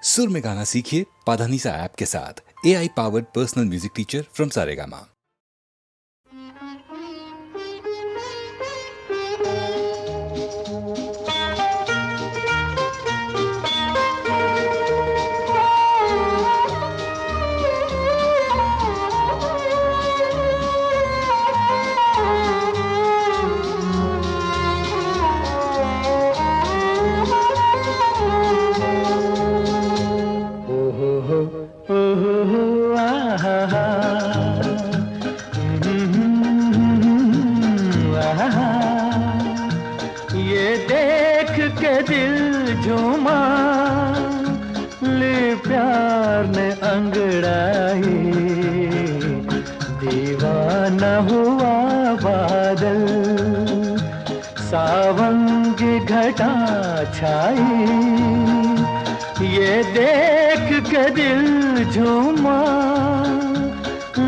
सुर में गाना सीखिए पाधानीसा ऐप के साथ। AI powered personal music teacher from Saregama. ये देख के दिल झूमा, ले प्यार ने अंगड़ाई, दीवाना हुआ बादल, सावन की घटा छाई। ये देख के दिल झूमा,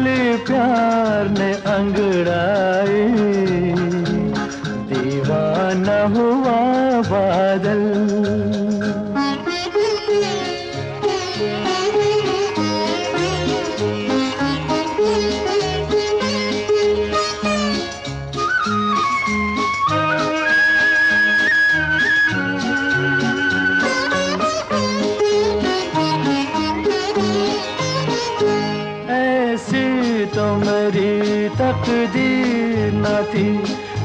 ले प्यार ने अंगड़ाई, दीवाना हुआ बादल। ऐसी तो मेरी तकदीर न थी,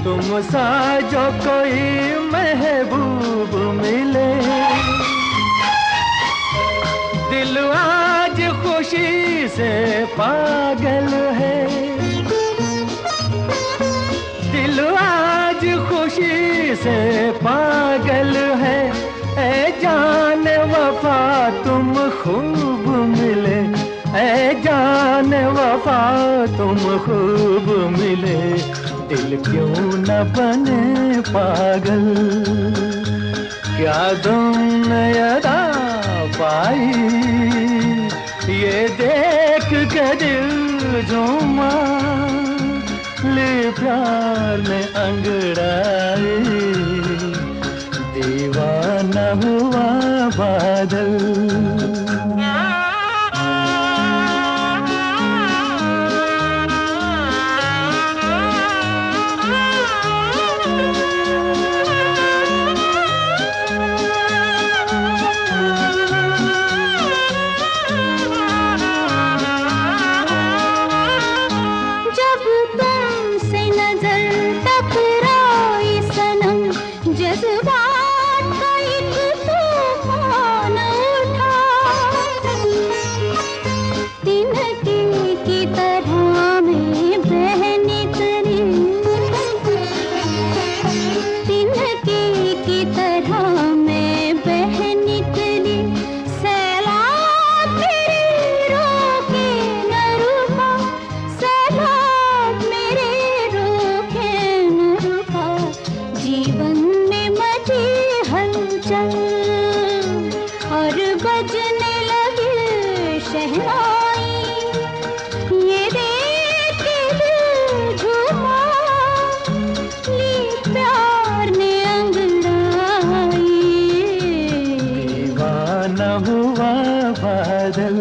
तुम सा जो कोई महबूब मिले। दिल आज खुशी से पागल है, दिल आज खुशी से पागल है। ऐ जान वफा तुम खूब मिले, ऐ जान वफा तुम खूब मिले। दिल क्यों न बने पागल, क्या तुमने अदा पाई। ये देख के दिल झूमा, ले प्यार में अंगड़ाई, दीवाना हुआ बादल। हुआ बादल।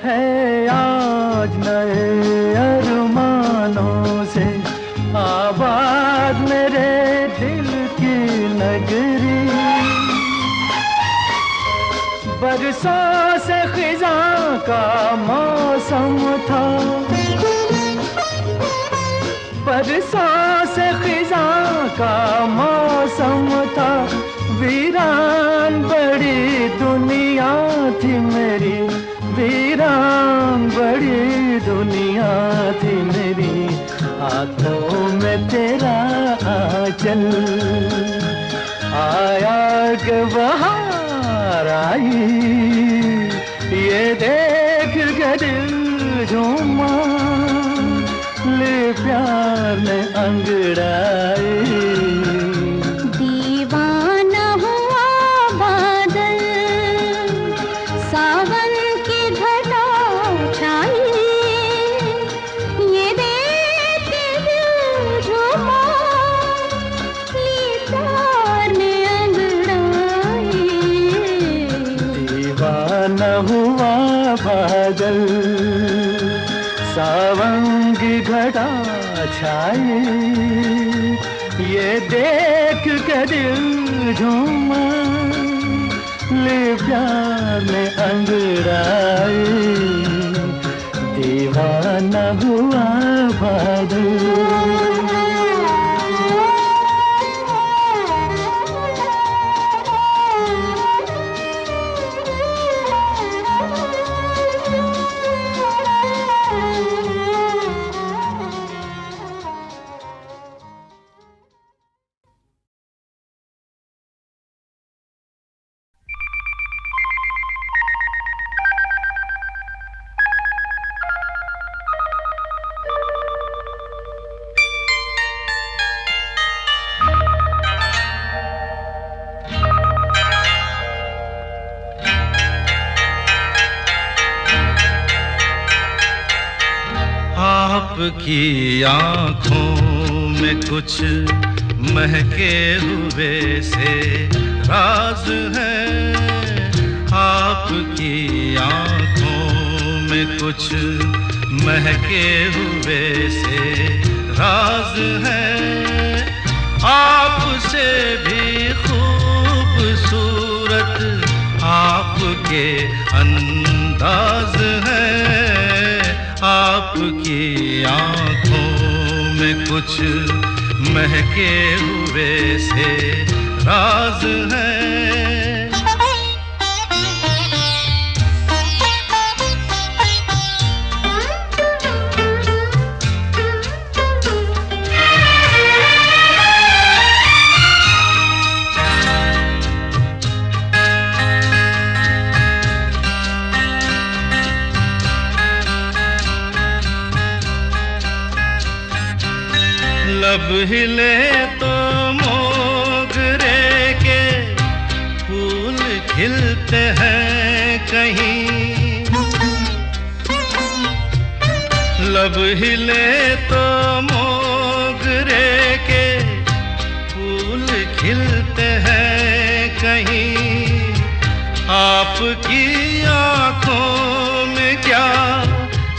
है आज नए अरमानों से आबाद मेरे दिल की नगरी। बरसों से खिज़ां का मौसम था, बरसों से खिज़ां का मौसम था। वीरान बड़ी दुनिया थी मेरी, वीरान बड़ी दुनिया थी मेरी। हाथों में तेरा आंचल आया के बहार आई। ये देख के दिल झूमा, ले प्यार ने अंगड़ाई, छाई, ये देख के दिल झूमा, ले प्यार में अंगड़ाई, दीवाना हुआ बादल। आपकी आँखों में कुछ महके हुए से राज है, आपकी आँखों में कुछ महके हुए से राज है, आपसे भी खूबसूरत आपके अंदाज है, आपकी आँखों में कुछ महके हुए से राज है। लब हिले तो मोगरे के फूल खिलते हैं कहीं, लब हिले तो मोगरे के फूल खिलते हैं कहीं, आपकी आँखों में क्या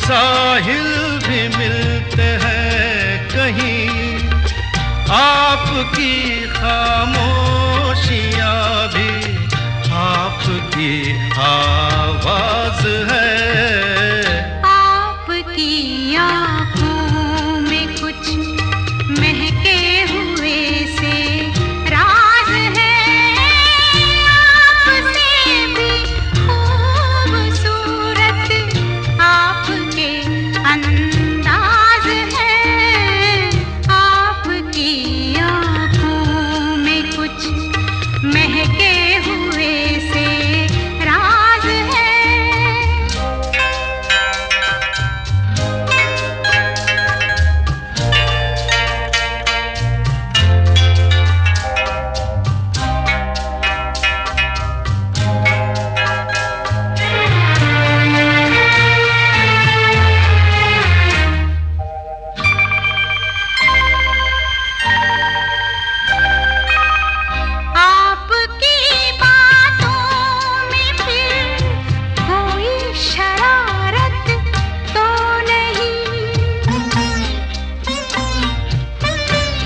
साहिल भी मिलते हैं कहीं, आपकी खामोशियाँ भी आपकी आवाज है, आपकी आँखों में कुछ महके हुए से राज है, आपसे भी खूबसूरत आपके अंदाज है, आपकी आँखों में कुछ महके हुए से राज है। आपकी बातों में फिर कोई शरारत तो नहीं,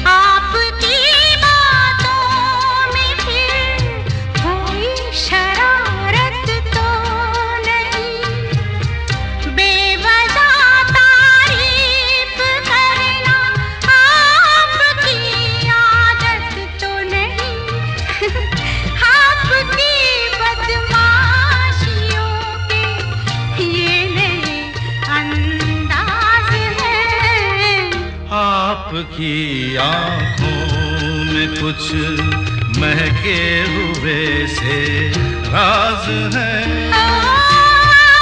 आपकी बातों में फिर कोई शरारत तो नहीं, बेवजह तारीफ करना आपकी आदत तो नहीं, आपकी बदमाशियों के ये नए अंदाज हैं, आपकी आँखों में कुछ महके हुए से राज है,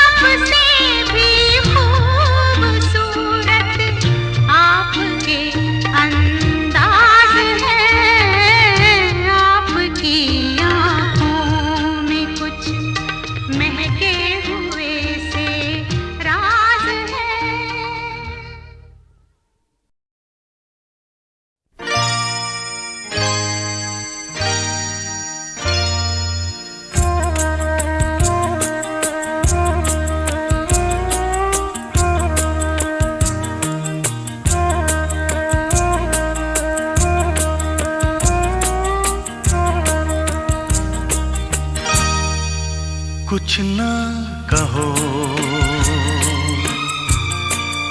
आपसे भी खूबसूरत आपके अंदाज हैं, आपकी आँखों में कुछ महके हुए से राज है। कुछ ना कहो,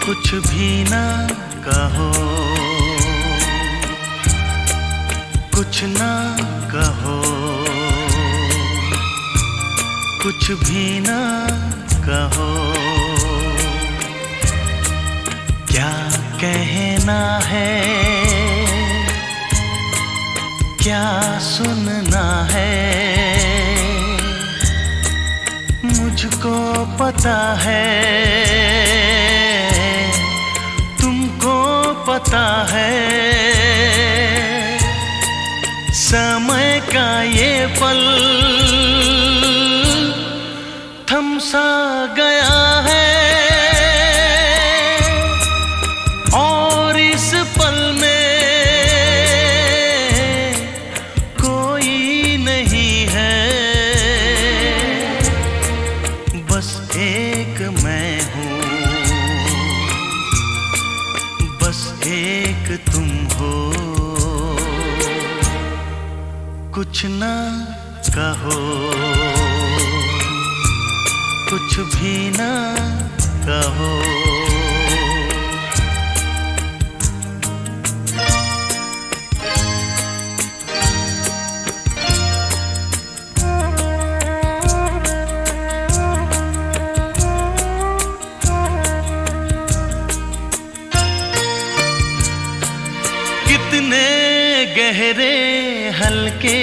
कुछ भी ना कहो, कुछ ना कहो, कुछ भी ना कहो। क्या कहना है, क्या सुनना है, मुझको पता है, तुमको पता है। समय का ये पल थम सा गया है, और इस पल में कोई नहीं है, बस एक मैं हूँ, बस एक तुम हो। कुछ ना कहो, कुछ भी ना कहो। कितने गहरे हल्के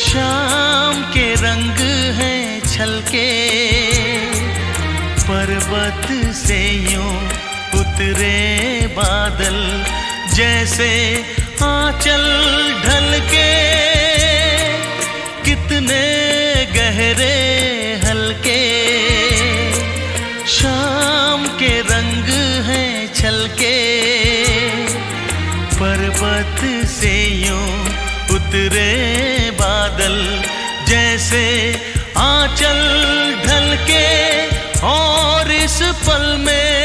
शाम के रंग हैं छलके, पर्वत से यूं उतरे बादल जैसे आंचल ढलके। कितने गहरे हल्के शाम के रंग हैं छलके, पर्वत से यूं उतरे बादल जैसे आंचल ढलके। और इस पल में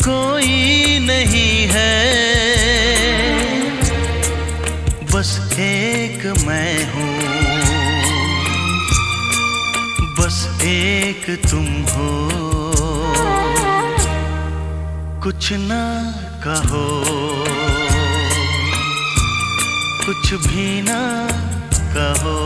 कोई नहीं है, बस एक मैं हूँ, बस एक तुम हो। कुछ ना कहो, कुछ भी ना कहो।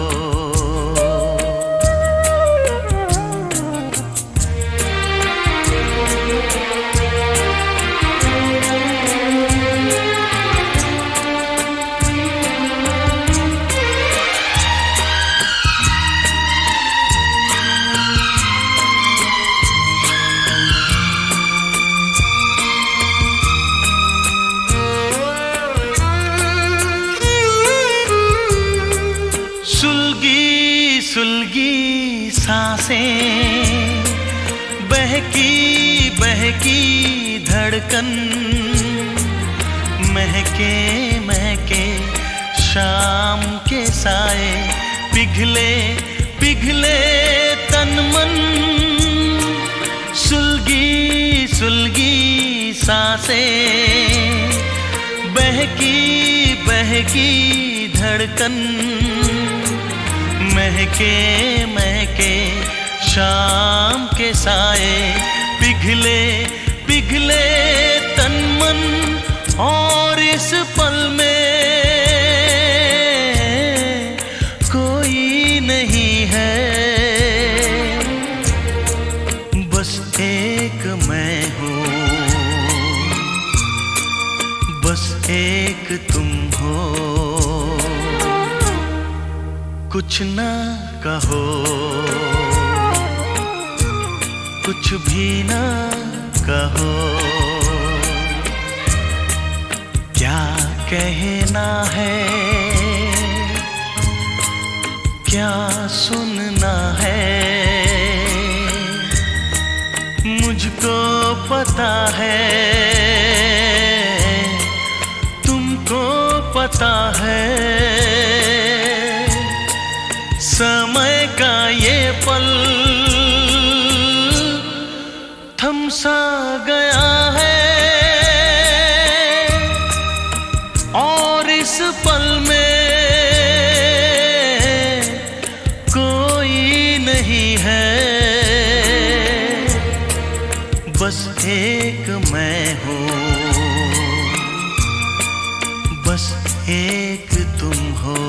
सुलगी सुलगी सांसें, बहकी बहकी धड़कन, महके महके शाम के साए, पिघले पिघले तन मन। सुलगी सुलगी सांसें, बहकी बहकी धड़कन, महके महके शाम के साए, पिघले पिघले तन मन। और इस पल में कोई नहीं है, बस एक मैं हूँ, बस एक तुम हो। कुछ ना कहो, कुछ भी ना कहो। क्या कहना है, क्या सुनना है, मुझको पता है, तुमको पता है। समय का ये पल थम सा गया है, और इस पल में एक तुम हो।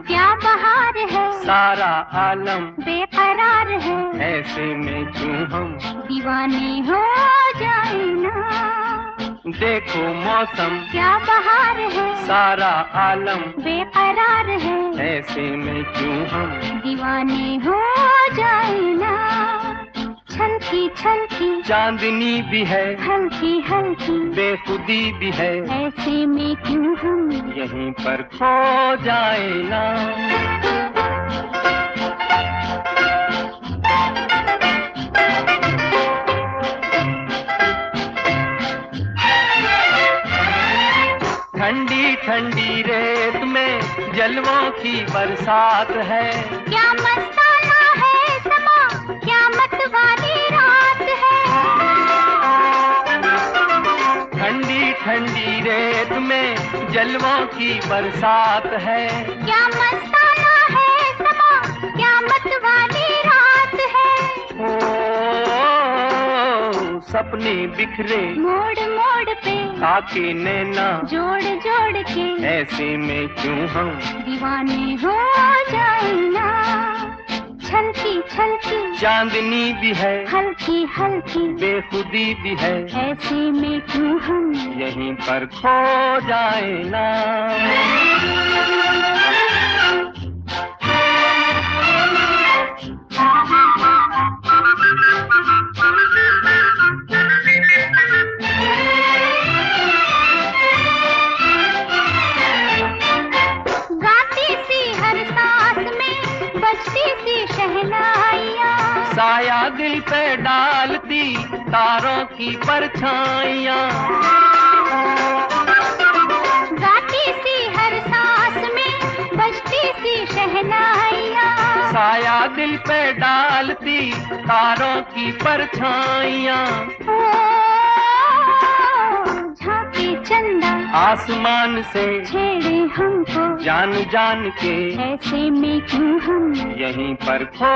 क्या बहार है, सारा आलम बेकरार है, ऐसे में क्यों हम दीवाने हो जाए ना। देखो मौसम क्या बहार है, सारा आलम बेकरार है, ऐसे में क्यों हम दीवाने हो जाए ना। छलकी छलकी चांदनी भी है, हल्की हल्की बेखुदी भी है, ऐसे में क्यों हम यहीं पर खो जाए ना। ठंडी ठंडी रेत में जलवों की बरसात है। क्या मस्ताना है समा, क्या मत वाली रात है। ठंडी ठंडी रेत में जलवों की बरसात है। क्या मस्ताना है समा, क्या मत वाली रात है। सपने बिखरे मोड़ मोड़ पे आके नैना जोड़ जोड़ के, ऐसे में क्यों हम दीवाने हो जाए ना। छलकी छलकी चांदनी भी है, हल्की हल्की बेखुदी भी है, ऐसे में क्यों हम यहीं पर खो जाए ना। गाती सी हर सांस में बजती सी शहनाइयाँ, साया दिल पे डालती तारों की परछाइयाँ। गाती सी हर सांस में बजती सी शहनाइयाँ, साया दिल पे डालती तारों की परछाइयाँ। झांके चंदा आसमान से छेड़े हमको, जान जान के ऐसे में क्यों हम यहीं पर खो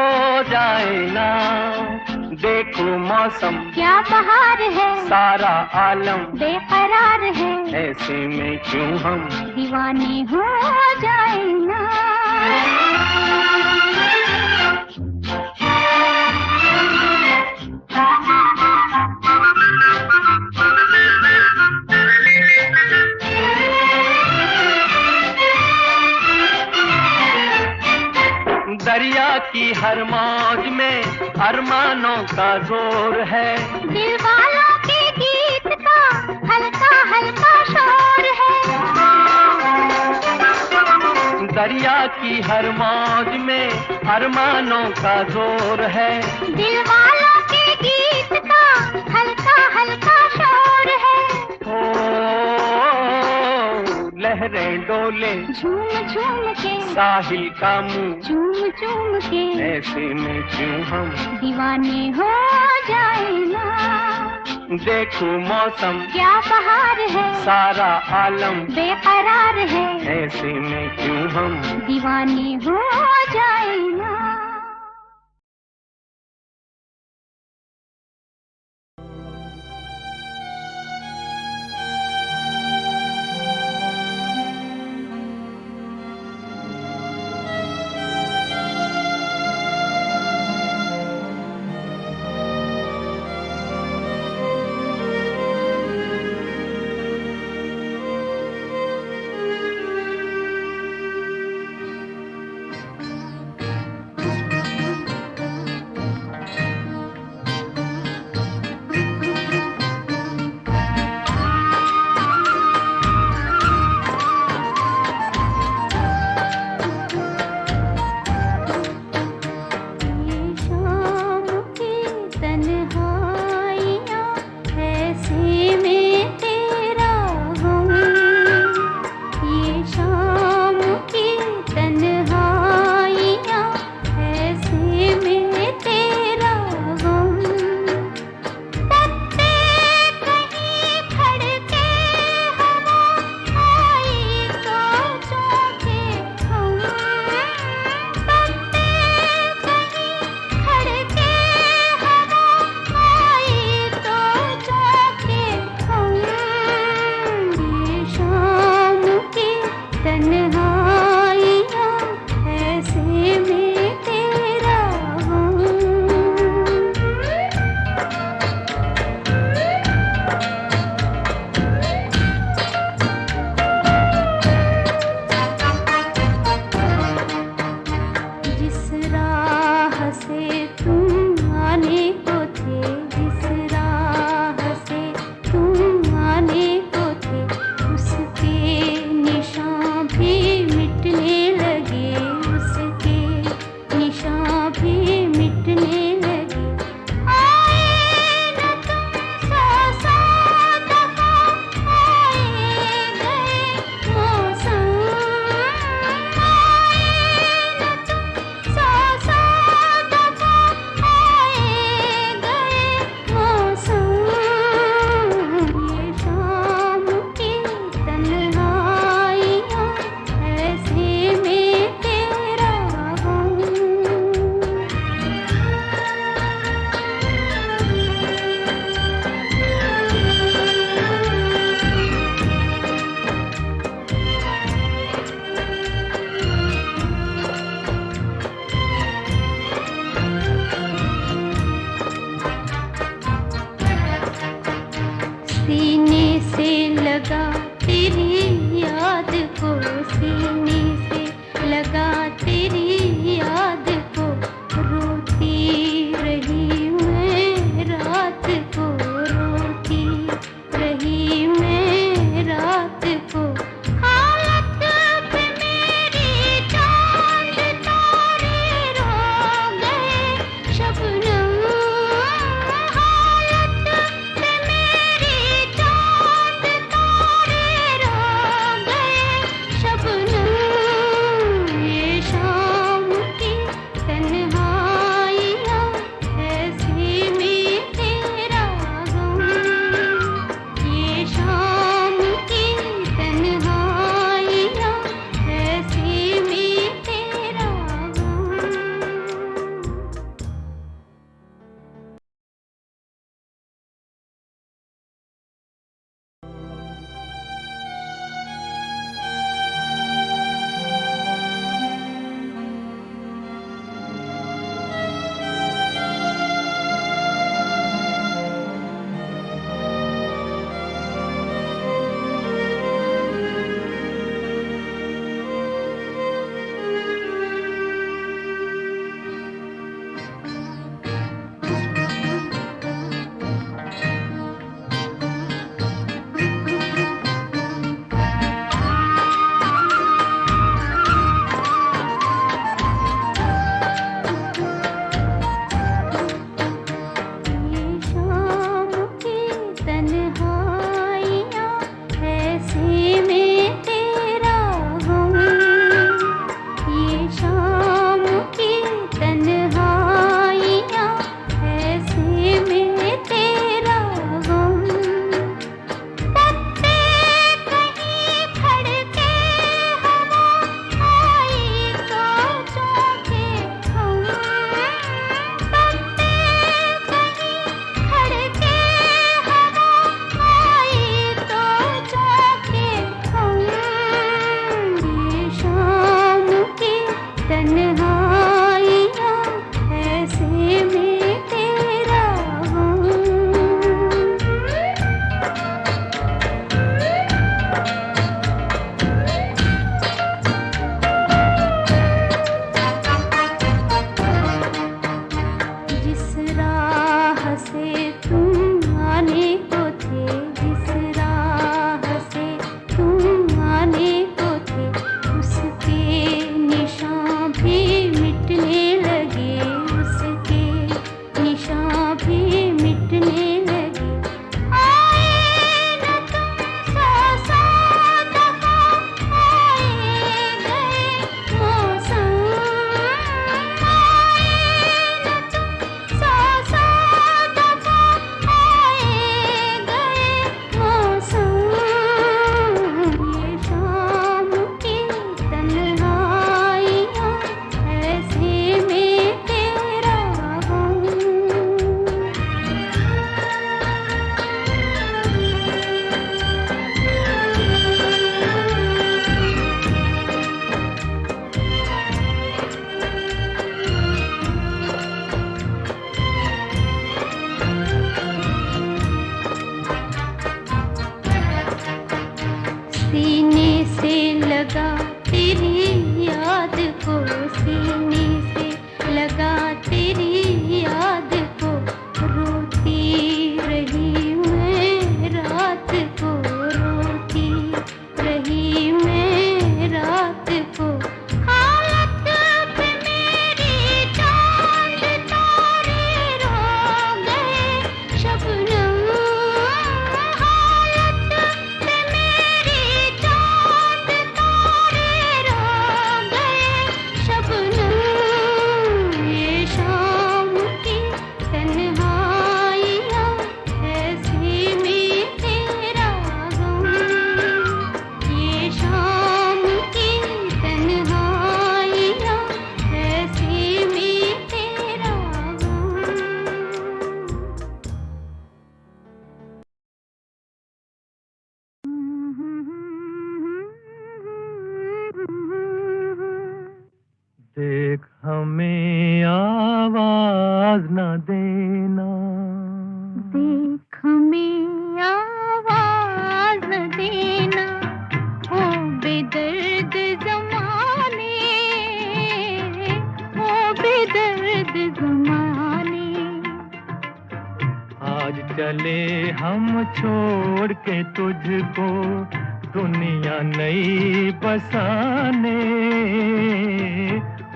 जाए ना। देखो मौसम क्या बहार है, सारा आलम बेकरार है, ऐसे में क्यों हम दीवाने हो जाए ना। दरिया की हर मौज में अरमानों का जोर है। दिल वालों के गीत का हल्का हल्का शोर है। दरिया की हर मौज में अरमानों का जोर है। दिल वालों के गीत का हल्का हल्का शोर है। लहरें डोले झूम झूम के साहिल का मुंह, चूम चूम के ऐसे में क्यों हम दीवाने हो जाए ना। देखो मौसम क्या बहार है, सारा आलम बेकरार है, ऐसे में क्यों हम दीवाने हो जाए ना। तन्हाइयाँ ऐसे में तेरा हूँ। जिस राह से तुम आने को थे, जिस राह से तुम आने को थे, उसके निशान भी मिटने लगे, उसके निशान भी मिटने लगे। आए न तुम सौ दफा, आए गए मौसम, आए न तुम सौ दफा, आए गए मौसम। ये शाम की तन्हाइयाँ ऐसे में तेरा हूँ। सीने से लगा तेरी याद को, सीने से लगा तेरी याद को, रोती रही मैं रात को, रोती रही मैं रात को। हालत पे मेरी चांद तारे रो गए शबनम, हालत पे मेरी चांद तारे रो गए शबनम। ये शाम की तन्हाइयाँ ऐसे में तेरा गम, ये शाम की तन्हाइयाँ ऐसे में तेरा गम। देख हमें आवाज न देना, देख हमें आवाज न देना, हो बेदर्द ज़माने, हो बेदर्द ज़माने। आज चले हम छोड़ के तुझको दुनिया नई बसाने,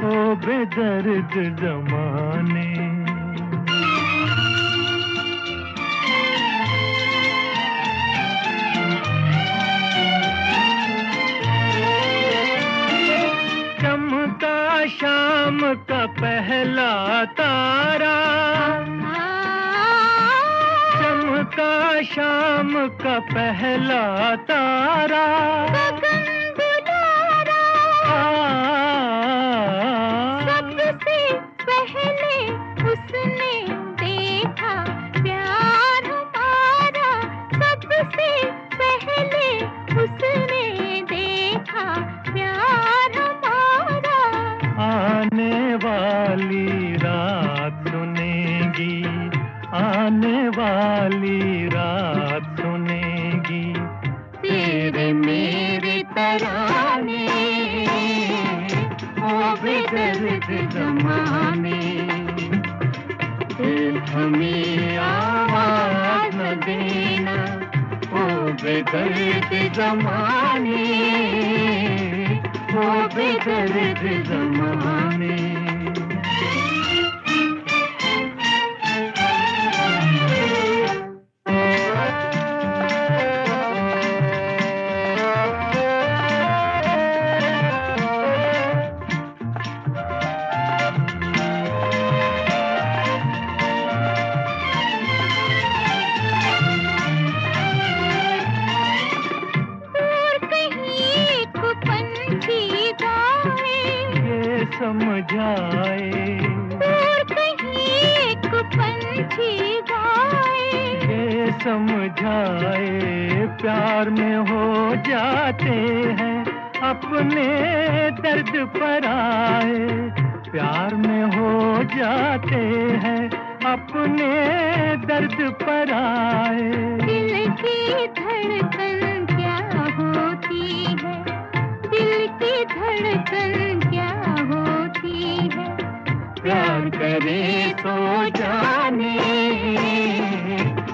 ओ बेदर्द जमाने। चमका शाम का पहला तारा, चमका शाम का पहला तारा, गगन दुलारा, सबसे पहले उसने देखा प्यार हमारा, सबसे पहले उसने देखा प्यार हमारा। आने वाली रात सुनेगी, आने वाली रात सुनेगी तेरे मेरे तराने, ओ बेदर्द ज़माने। देख हमें आवाज न देना, ओ बेदर्द ज़माने, ओ बेदर्द ज़माने। समझाए दूर कहीं एक पंछी गाए, ये समझाए प्यार में हो जाते हैं अपने दर्द पर आए, प्यार में हो जाते हैं अपने दर्द पर आए। दिल की धड़कन क्या होती है, दिल की धड़कन क्या होती है, प्यार करे तो जाने,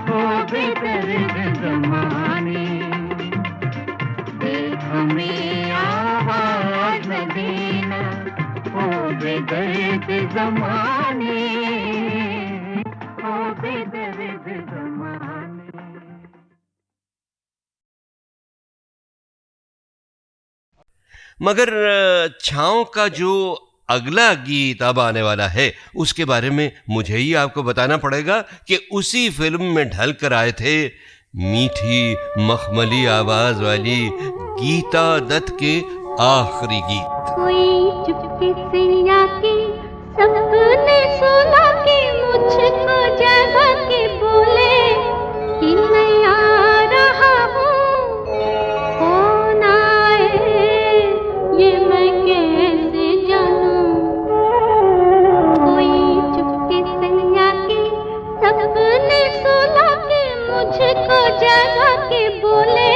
हो बेदर्द ज़माने। देख हमें आवाज़ न देना, हो बेदर्द ज़माने, हो बेदर्द ज़माने। मगर छाँव का जो अगला गीत अब आने वाला है उसके बारे में मुझे ही आपको बताना पड़ेगा कि उसी फिल्म में ढल कर आए थे मीठी मखमली आवाज वाली गीता दत्त के आखिरी गीत। कोई चुपके से आके सपने सुना के मुझको जगा के बोले कि मैं आ रहा हूँ, कौन आए ये मैं कैसे जानूं। कोई चुपके से आके सपने सुना के मुझको जगा के बोले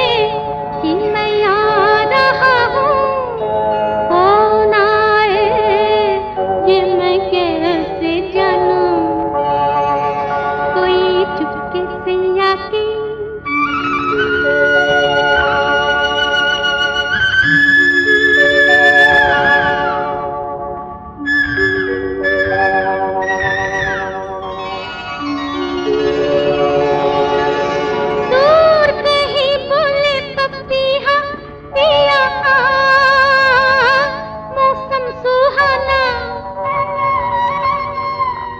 कि मैं आ रहा हूँ, कौन आए ये मैं कैसे जानूं। कोई चुपके से आके दूर कहीं बोले पपीहा पिया आ, मौसम सुहाना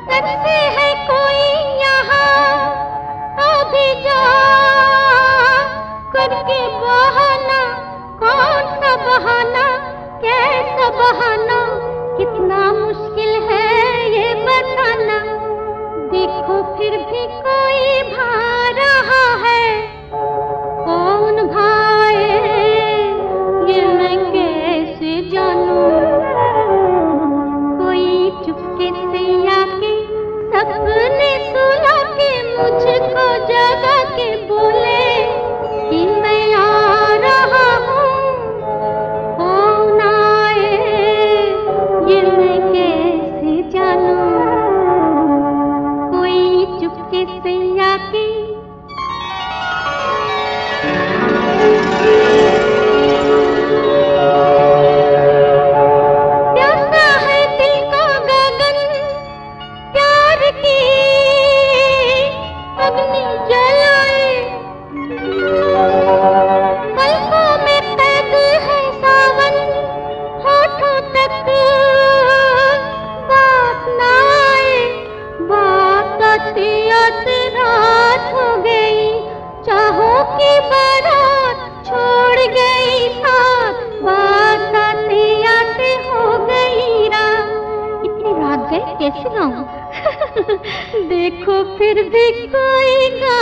करते है कोई यहाँ, अभी जा करके बहाना। कौन सा बहाना, कैसा बहाना, कितना मुश्किल है ये बताना। देखो फिर भी कोई भा रहा है, कौन भाए ये मैं कैसे जानूं। कोई चुपके से आके सपने सुला के मुझको जगा के बोले कि मैं आ रहा हूँ, कौन आए ये मैं कैसे जानूं। कोई चुपके से आके प्यासा है दिल का गगन, प्यार की अग्नि जलाए। पलकों में कैद है सावन, होठों तक बात ना आए। बात आते आते रात हो गई, चाहों की बारात छोड़ गई साथ। बात आते आते हो गई रात, इतनी रात गई कैसे गाऊं। देखो फिर भी कोई गा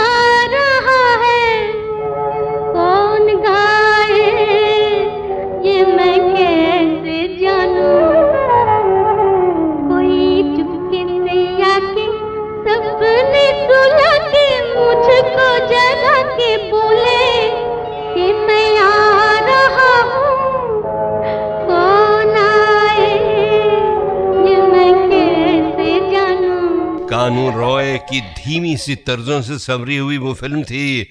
रहा है, कौन गाए ये मैं कैसे जानूं। कोई चुपके से आके सपने सुला के मुझको जगा के बोले कि मैं आ रहा हूँ, कौन आए ये मैं कैसे जानूं। कानू रॉय की धीमी सी तर्जों से संवरी हुई वो फिल्म थी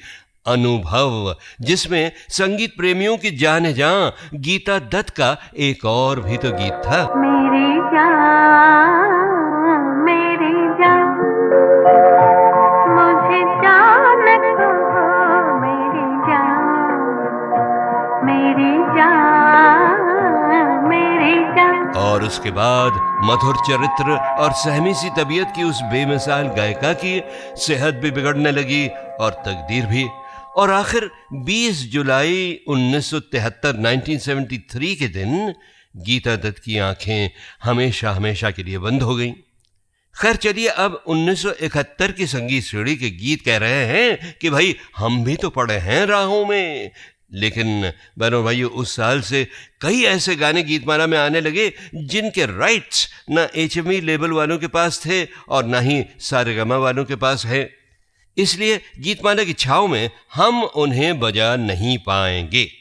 अनुभव, जिसमें संगीत प्रेमियों की जाने जान गीता दत्त का एक और भी तो गीत था। मेरी जान, मेरी जान, मुझे जान कहो मेरी जान, मेरी जान, मेरी जान। और उसके बाद मधुर चरित्र और सहमी सी तबीयत की उस बेमिसाल गायिका की सेहत भी बिगड़ने लगी और तकदीर भी। और आखिर 20 जुलाई 1973 1973 के दिन गीता दत्त की आंखें हमेशा हमेशा के लिए बंद हो गईं। खैर चलिए, अब 1971 की संगीत श्रेणी के गीत कह रहे हैं कि भाई हम भी तो पड़े हैं राहों में। लेकिन बहनों भाइयों, उस साल से कई ऐसे गाने गीतमाला में आने लगे जिनके राइट्स ना HMV लेबल वालों के पास थे और ना ही सारेगामा वालों के पास है। इसलिए गीतमाला की छाव में हम उन्हें बजा नहीं पाएंगे।